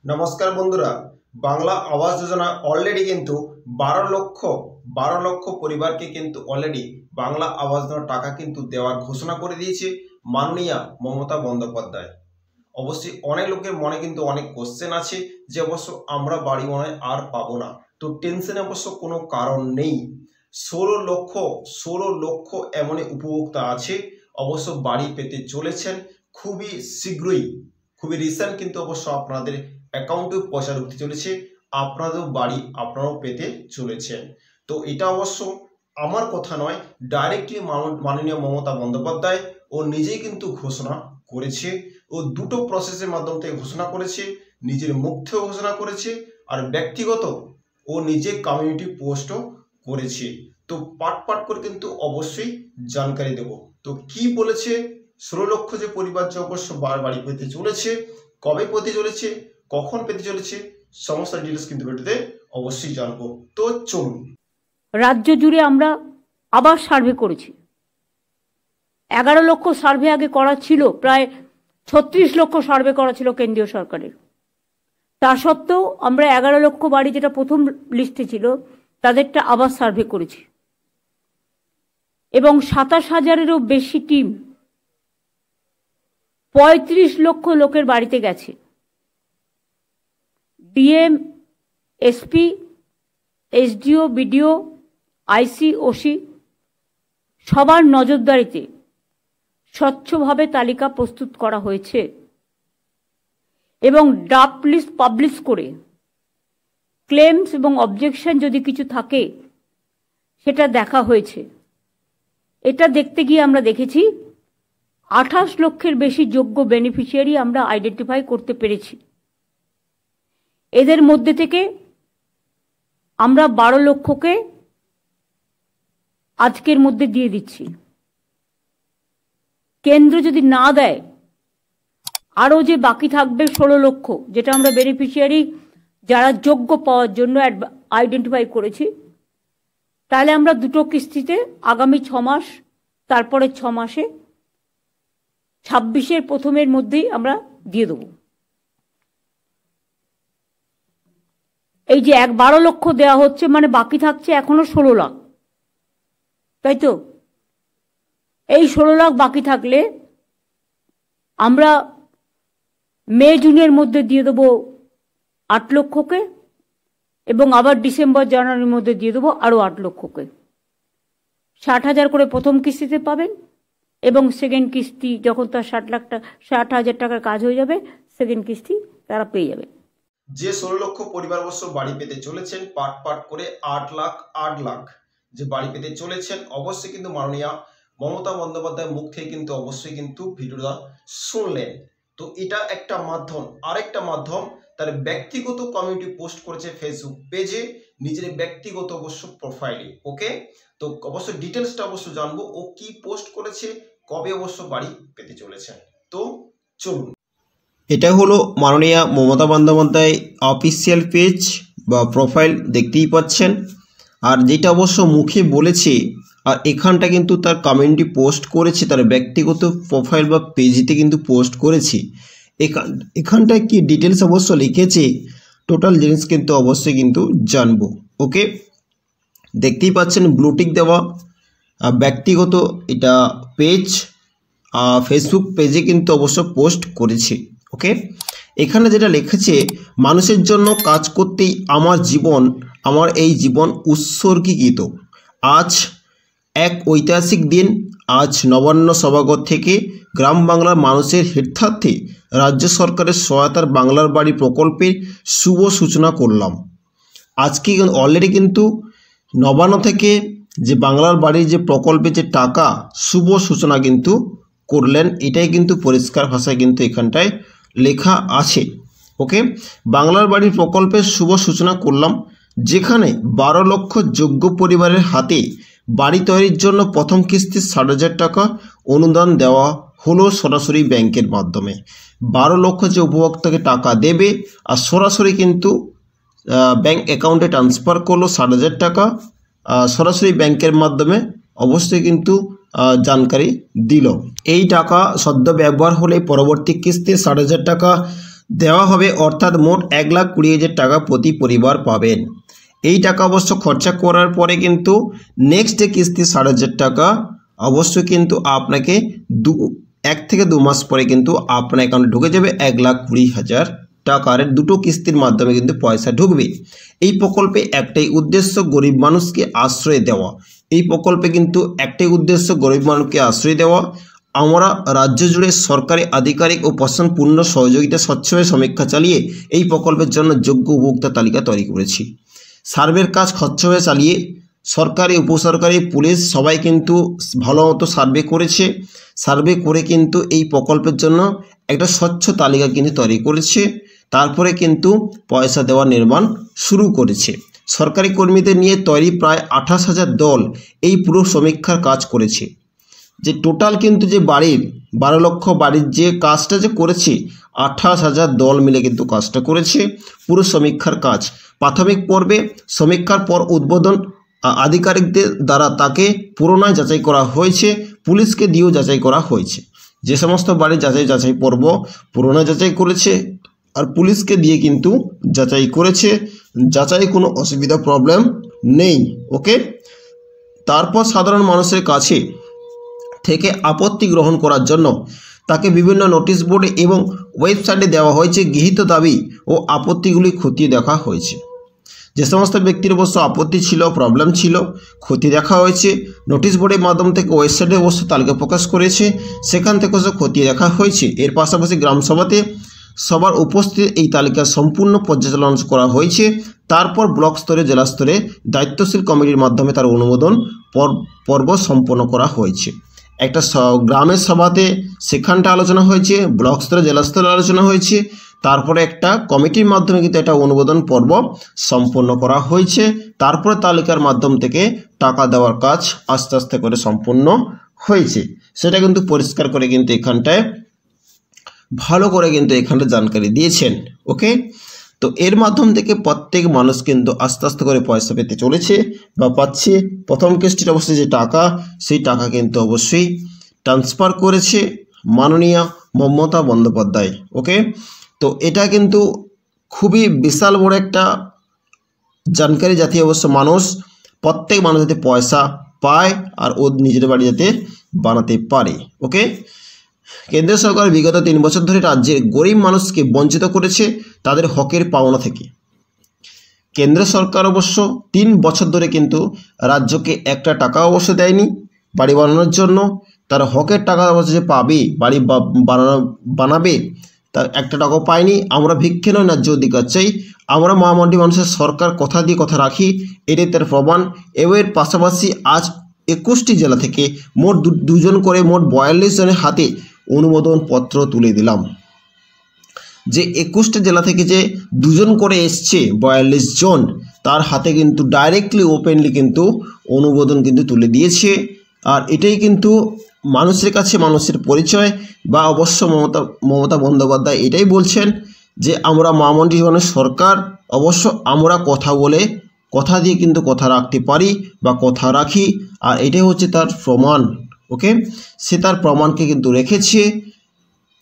नमस्कार बंधुरा बांगला आवास योजना अलरेडी किन्तु 12 लक्ष परिवार के किन्तु अलरेडी बांगला आवास योजना टाका किन्तु देवार घोषणा करे दिएছে माननीय ममता बंदोपाध्याय। अवश्य अनेक लोकेर मने किन्तु अनेक कोश्चेन आछे जे अवश्य आमरा बाड़ी मने হয় আর পাবো না। तो टेंशने अवश्य कोनो कारण नेই। 16 লক্ষ এমন উপভোক্তা আছে অবশ্য বাড়ি পেতে চলেছেন খুবই শীঘ্রই, খুবই রিসেন্ট কিন্তু অবশ্য আপনাদের অ্যাকাউন্টে পয়সা ঢুকতে চলেছে, আপনাদের বাড়ি আপনারাও পেতে চলেছেন। তো এটা অবশ্য আমার কথা নয়, ডাইরেক্টলি মাননীয় মমতা বন্দ্যোপাধ্যায় ও নিজেই কিন্তু ঘোষণা করেছে। ও দুটো প্রসেসের মাধ্যম থেকে ঘোষণা করেছে, নিজের মুখ থেকে ঘোষণা করেছে আর ব্যক্তিগত ও নিজে কমিউনিটি পোস্টও করেছে। তো পাট করে কিন্তু অবশ্যই জানকারি দেব। তো কি বলেছে 16 লক্ষ যে পরিবার যে অবশ্য বাড়ি পেতে চলেছে, কবে পেতে চলেছে, কখন পেতে চলেছে, সমস্ত ডিটেইলস কিন্তু ভিডিওতে অবশ্যই জানবো। তো চলুন। রাজ্য জুড়ে আমরা আবার সার্ভে করেছি। 11 লক্ষ সার্ভে আগে করা ছিল, প্রায় 36 লক্ষ সার্ভে করা ছিল কেন্দ্রীয় সরকারের। তা সত্ত্বেও আমরা 11 লক্ষ বাড়ি যেটা প্রথম লিস্টে ছিল তাদেরটা আবার সার্ভে করেছি এবং 27,000-এরও বেশি টিম 35 লক্ষ লোকের বাড়িতে গেছে। ডিএম, এসপি, এসডিও, বিডিও, আইসি, ওসি সবার নজরদারিতে স্বচ্ছভাবে তালিকা প্রস্তুত করা হয়েছে এবং ড্রাফট লিস্ট পাবলিশ করে ক্লেমস এবং অবজেকশন যদি কিছু থাকে সেটা দেখা হয়েছে। এটা দেখতে গিয়ে আমরা দেখেছি 28 লক্ষের বেশি যোগ্য বেনিফিশিয়ারি আমরা আইডেন্টিফাই করতে পেরেছি। এদের মধ্যে থেকে আমরা 12 লক্ষকে আজকের মধ্যে দিয়ে দিচ্ছি। কেন্দ্র যদি না দেয় আরও যে বাকি থাকবে 16 লক্ষ, যেটা আমরা বেনিফিশিয়ারি যারা যোগ্য পাওয়ার জন্য আইডেন্টিফাই করেছি, তাহলে আমরা দুটো কিস্তিতে আগামী 6 মাস, তারপরে 6 মাসে 26-এর প্রথমের মধ্যেই আমরা দিয়ে দেব। এই যে 12 লক্ষ দেওয়া হচ্ছে মানে বাকি থাকছে এখনো 16 লাখ, তাই তো? এই 16 লাখ বাকি থাকলে আমরা মে জুনের মধ্যে দিয়ে দেবো 8 লক্ষকে এবং আবার ডিসেম্বর জানুয়ারির মধ্যে দিয়ে দেবো আরও 8 লক্ষকে। 60,000 করে প্রথম কিস্তিতে পাবেন এবং সেকেন্ড কিস্তি যখন তার 60,000 টাকার কাজ হয়ে যাবে সেকেন্ড কিস্তি তারা পেয়ে যাবে। যে 16 লক্ষ পরিবার অবশ্য বাড়ি পেতে চলেছেন পাট করে 8 লাখ যে বাড়ি পেতে চলেছেন, অবশ্যই কিন্তু মাননীয় মমতা বন্দ্যোপাধ্যায়ের মুখ থেকে কিন্তু অবশ্যই কিন্তু ভিডিওটা শুনলেন। তো এটা একটা মাধ্যম, আরেকটা মাধ্যম তার ব্যক্তিগত কমিউনিটি পোস্ট করেছে ফেসবুক পেজে, নিজের ব্যক্তিগত অবশ্য প্রোফাইলে। ওকে, তো অবশ্য ডিটেলসটা অবশ্য জানবো ও কি পোস্ট করেছে, কবে অবশ্য বাড়ি পেতে চলেছেন। তো চলুন। এটা হলো মাননীয় মমতা বন্দ্যোপাধ্যায় অফিসিয়াল পেজ বা প্রোফাইল, দেখতেই পাচ্ছেন। আর যেটা অবশ্য মুখে বলেছে আর এখানটা কিন্তু তার কমিউনিটি পোস্ট করেছে, তার ব্যক্তিগত প্রোফাইল বা পেজেতে কিন্তু পোস্ট করেছে। এখানটায় কি ডিটেলস অবশ্য লিখেছে টোটাল জিনিস কিন্তু অবশ্যই কিন্তু জানবো। ওকে, দেখতেই পাচ্ছেন ব্লুটিক দেওয়া ব্যক্তিগত এটা পেজ, ফেসবুক পেজে কিন্তু অবশ্য পোস্ট করেছে। ওকে, এখানে যেটা লিখেছে, মানুষের জন্য কাজ করতেই আমার এই জীবন উৎসর্গীকৃত। আজ এক ঐতিহাসিক দিন। আজ নবান্ন সভাঘর থেকে গ্রাম বাংলার মানুষের হিতার্থে রাজ্য সরকারের সহায়তার বাংলার বাড়ি প্রকল্পের শুভ সূচনা করলাম। আজকে অলরেডি কিন্তু নবান্ন থেকে যে বাংলার বাড়ির যে প্রকল্পে যে টাকা শুভ সূচনা কিন্তু করলেন, এটাই কিন্তু পরিষ্কার ভাষায় কিন্তু এখানটায় লেখা আছে। ওকে, বাংলার বাড়ির প্রকল্পের শুভ সূচনা করলাম, যেখানে 12 লক্ষ যোগ্য পরিবারের হাতে বাড়ি তৈরির জন্য প্রথম কিস্তির 60,000 টাকা অনুদান দেওয়া হলো সরাসরি ব্যাংকের মাধ্যমে। 12 লক্ষ যে উপভোক্তাকে টাকা দেবে আর সরাসরি কিন্তু ব্যাংক অ্যাকাউন্টে ট্রান্সফার করলো 60,000 টাকা সরাসরি ব্যাংকের মাধ্যমে, অবশ্যই কিন্তু জানকারি দিল। এই টাকা সদ্য ব্যবহার হলে পরবর্তী কিস্তি 60,000 টাকা দেওয়া হবে, অর্থাৎ মোট 1,20,000 টাকা প্রতি পরিবার পাবেন। এই টাকা অবশ্য খরচা করার পরে কিন্তু নেক্সট যে কিস্তি 7,500 টাকা অবশ্যই কিন্তু আপনাকে 1 থেকে 2 মাস পরে কিন্তু আপনার অ্যাকাউন্টে ঢুকে যাবে 1,20,000 টাকার দুটো কিস্তির মাধ্যমে কিন্তু পয়সা ঢুকবে। এই প্রকল্পে একটাই উদ্দেশ্য, গরিব মানুষকে আশ্রয় দেওয়া। এই প্রকল্পে কিন্তু একটাই উদ্দেশ্য, গরিব মানুষকে আশ্রয় দেওয়া। আমরা রাজ্য জুড়ে সরকারি আধিকারিক ও প্রশাসনপূর্ণ সহযোগিতা স্বচ্ছভাবে সমীক্ষা চালিয়ে এই প্রকল্পের জন্য যোগ্য উপভোক্তা তালিকা তৈরি করেছি। সার্ভের কাজ স্বচ্ছভাবে চালিয়ে সরকারি, উপসরকারি, পুলিশ সবাই কিন্তু ভালো মতো সার্ভে করেছে। সার্ভে করে কিন্তু এই প্রকল্পের জন্য একটা স্বচ্ছ তালিকা কিন্তু তৈরি করেছে। তারপরে কিন্তু পয়সা দেওয়া নির্মাণ শুরু করেছে। সরকারি কর্মীদের নিয়ে তৈরি প্রায় 28,000 দল এই পুরো সমীক্ষার কাজ করেছে। যে টোটাল কিন্তু যে বাড়ির 12 লক্ষ বাড়ির যে কাজটা যে করেছে, 28,000 দল মিলে কিন্তু কাজটা করেছে পুরো সমীক্ষার কাজ। প্রাথমিক পর্বে সমীক্ষার পর উদ্বোধন আধিকারিকদের দ্বারা তাকে পুনরায় যাচাই করা হয়েছে, পুলিশকে দিয়েও যাচাই করা হয়েছে। যে সমস্ত বাড়ি যাচাই পর্ব পুনরায় যাচাই করেছে আর পুলিশকে দিয়ে কিন্তু যাচাই করেছে, যাচাই কোনো অসুবিধা প্রবলেম নেই। ওকে, তারপর সাধারণ মানুষের কাছে থেকে আপত্তি গ্রহণ করার জন্য তাকে বিভিন্ন নোটিশ বোর্ডে এবং ওয়েবসাইটে দেওয়া হয়েছে। গৃহীত দাবি ও আপত্তিগুলি খতিয়ে দেখা হয়েছে। যে সমস্ত ব্যক্তির অবশ্য আপত্তি ছিল, প্রবলেম ছিল, খতিয়ে দেখা হয়েছে। নোটিশ বোর্ডের মাধ্যম থেকে ওয়েবসাইটে অবশ্য তালিকা প্রকাশ করেছে, সেখান থেকে অবশ্য খতিয়ে দেখা হয়েছে। এর পাশাপাশি গ্রামসভাতে সবার উপস্থিত এই তালিকা সম্পূর্ণ পর্যালোচনা করা হয়েছে। তারপর ব্লক স্তরে, জেলা স্তরে দায়িত্বশীল কমিটির মাধ্যমে তার অনুমোদন পর্ব সম্পন্ন করা হয়েছে। একটা গ্রামের সভাতে সেখানটা আলোচনা হয়েছে, ব্লক স্তরে, জেলা স্তরে আলোচনা হয়েছে। তারপরে একটা কমিটির মাধ্যমে কিন্তু এটা অনুমোদন পর্ব সম্পন্ন করা হয়েছে। তারপরে তালিকার মাধ্যম থেকে টাকা দেওয়ার কাজ আস্তে আস্তে করে সম্পূর্ণ হয়েছে। সেটা কিন্তু পরিষ্কার করে কিন্তু এখানটায় ভালো করে কিন্তু এখানটা জানকারি দিয়েছেন। ওকে, তো এর মাধ্যম থেকে প্রত্যেক মানুষ কিন্তু আস্তে আস্তে করে পয়সা পেতে চলেছে বা পাচ্ছে। প্রথম কিস্তির অবশ্যই যে টাকা, সেই টাকা কিন্তু অবশ্যই ট্রান্সফার করেছে মাননীয় মমতা বন্দ্যোপাধ্যায়। ওকে, তো এটা কিন্তু খুবই বিশাল বড় একটা জানকারি, যাতে অবশ্য প্রত্যেক মানুষ যাতে পয়সা পায় আর ও নিজের বাড়ি যাতে বানাতে পারে। ওকে, কেন্দ্র সরকার বিগত 3 বছর ধরে রাজ্যের গরিব মানুষকে বঞ্চিত করেছে তাদের হকের পাওনা থেকে। কেন্দ্র সরকার অবশ্য 3 বছর ধরে কিন্তু রাজ্যকে একটা টাকা অবশ্য দেয়নি বাড়ি বানানোর জন্য। তার হকের টাকা অবশ্য যে পাবে, বাড়ি বানাবে, তার একটা টাকাও পায়নি। আমরা ভিক্ষে নয়, ন্যায্য অধিকার চাই। আমরা মহামান্ডি মানুষের সরকার কথা দিয়ে কথা রাখি, এটাই তার প্রমাণ। এর পাশাপাশি আজ 21টি জেলা থেকে মোট 2 জন করে মোট 42 জনের হাতে অনুমোদন পত্র তুলে দিলাম। যে 21টা জেলা থেকে যে 2 জন করে এসছে 42 জন, তার হাতে কিন্তু ডাইরেক্টলি ওপেনলি কিন্তু অনুমোদন কিন্তু তুলে দিয়েছে। আর এটাই কিন্তু মানুষের কাছে মানুষের পরিচয়। বা অবশ্য মমতা বন্দ্যোপাধ্যায় এটাই বলছেন যে আমরা মহামান্ডি জীবনের সরকার, অবশ্য আমরা কথা দিয়ে কিন্তু কথা রাখতে পারি বা কথা রাখি, আর এটাই হচ্ছে তার প্রমাণ। ওকে, সে তার প্রমাণকে কিন্তু রেখেছে।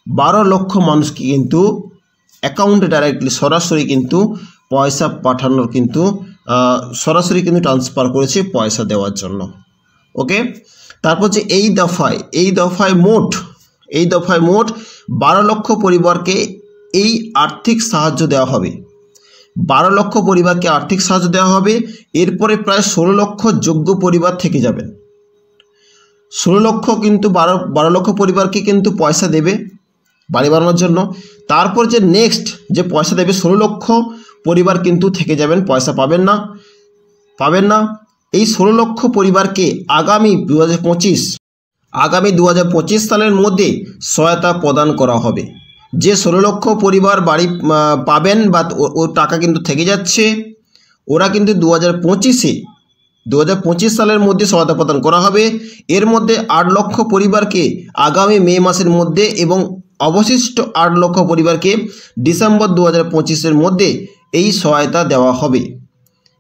12 লক্ষ মানুষকে কিন্তু অ্যাকাউন্টে ডাইরেক্টলি সরাসরি কিন্তু পয়সা পাঠানোর কিন্তু সরাসরি কিন্তু ট্রান্সফার করেছে পয়সা দেওয়ার জন্য। ওকে, তারপর যে এই দফায় মোট 12 লক্ষ পরিবারকে এই আর্থিক সাহায্য দেওয়া হবে। 12 লক্ষ পরিবারকে আর্থিক সাহায্য দেওয়া হবে। এরপরে প্রায় 16 লক্ষ যোগ্য পরিবার থেকে যাবেন। 16 লক্ষ কিন্তু 12 লক্ষ পরিবারকে কিন্তু পয়সা দেবে বাড়ি বানানোর জন্য। তারপর যে নেক্সট যে পয়সা দেবে 16 লক্ষ পরিবার কিন্তু থেকে যাবেন, পয়সা পাবেন না। এই 16 লক্ষ পরিবারকে আগামী 2025 সালের মধ্যে সহায়তা প্রদান করা হবে। যে 16 লক্ষ পরিবার বাড়ি পাবেন বা ও টাকা কিন্তু থেকে যাচ্ছে, ওরা কিন্তু 2025 সালের মধ্যে সহায়তা প্রদান করা হবে। এর মধ্যে 8 লক্ষ পরিবারকে আগামী মে মাসের মধ্যে এবং অবশিষ্ট 8 লক্ষ পরিবারকে ডিসেম্বর 2025-এর মধ্যে এই সহায়তা দেওয়া হবে।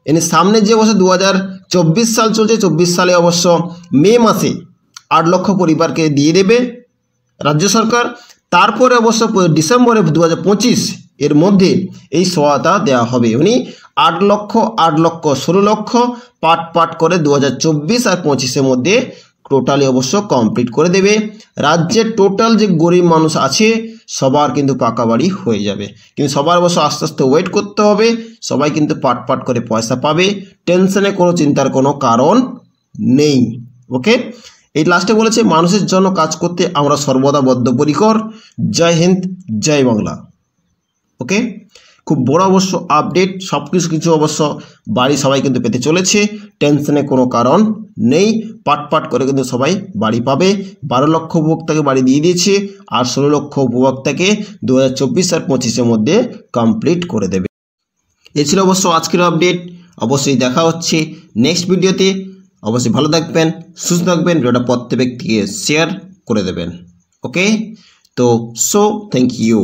এর সামনে যে বছর 2024 সাল চলছে, 24 সালে অবশ্য মে মাসে 8 লক্ষ পরিবারকে দিয়ে দেবে রাজ্য সরকার। তারপরে অবশ্য ডিসেম্বরে 2025 এর মধ্যে এই সহায়তা দেওয়া হবে, মানে 8 লক্ষ 8 লক্ষ 16 লক্ষ পাট করে 2024 আর 25-এর মধ্যে টোটালি অবশ্য কমপ্লিট করে দেবে। রাজ্যের টোটাল যে গরিব মানুষ আছে সবার কিন্তু পাকা বাড়ি হয়ে যাবে, কিন্তু সবার অবশ্য আস্তে আস্তে ওয়েট করতে হবে। সবাই কিন্তু পাট করে পয়সা পাবে, টেনশনে কোনো চিন্তার কোনো কারণ নেই। ওকে, এই লাস্টে বলেছে মানুষের জন্য কাজ করতে আমরা সর্বদা বদ্ধপরিকর। জয় হিন্দ, জয় বাংলা। ওকে, খুব বড় অবশ্য আপডেট, সব কিছু অবশ্য বাড়ি সবাই কিন্তু পেতে চলেছে, টেনশনে কোনো কারণ নেই। পাট করে কিন্তু সবাই বাড়ি পাবে। 12 লক্ষ উপভোক্তাকে বাড়ি দিয়ে দিয়েছে, আর 16 লক্ষ উপভোক্তাকে 2024 আর 25-এর মধ্যে কমপ্লিট করে দেবে। এ ছিল অবশ্য আজকের আপডেট। অবশ্যই দেখা হচ্ছে নেক্সট ভিডিওতে। অবশ্যই ভালো থাকবেন, সুস্থ থাকবেন, ভিডিওটা প্রত্যেক ব্যক্তিকে শেয়ার করে দেবেন। ওকে, তো থ্যাংক ইউ।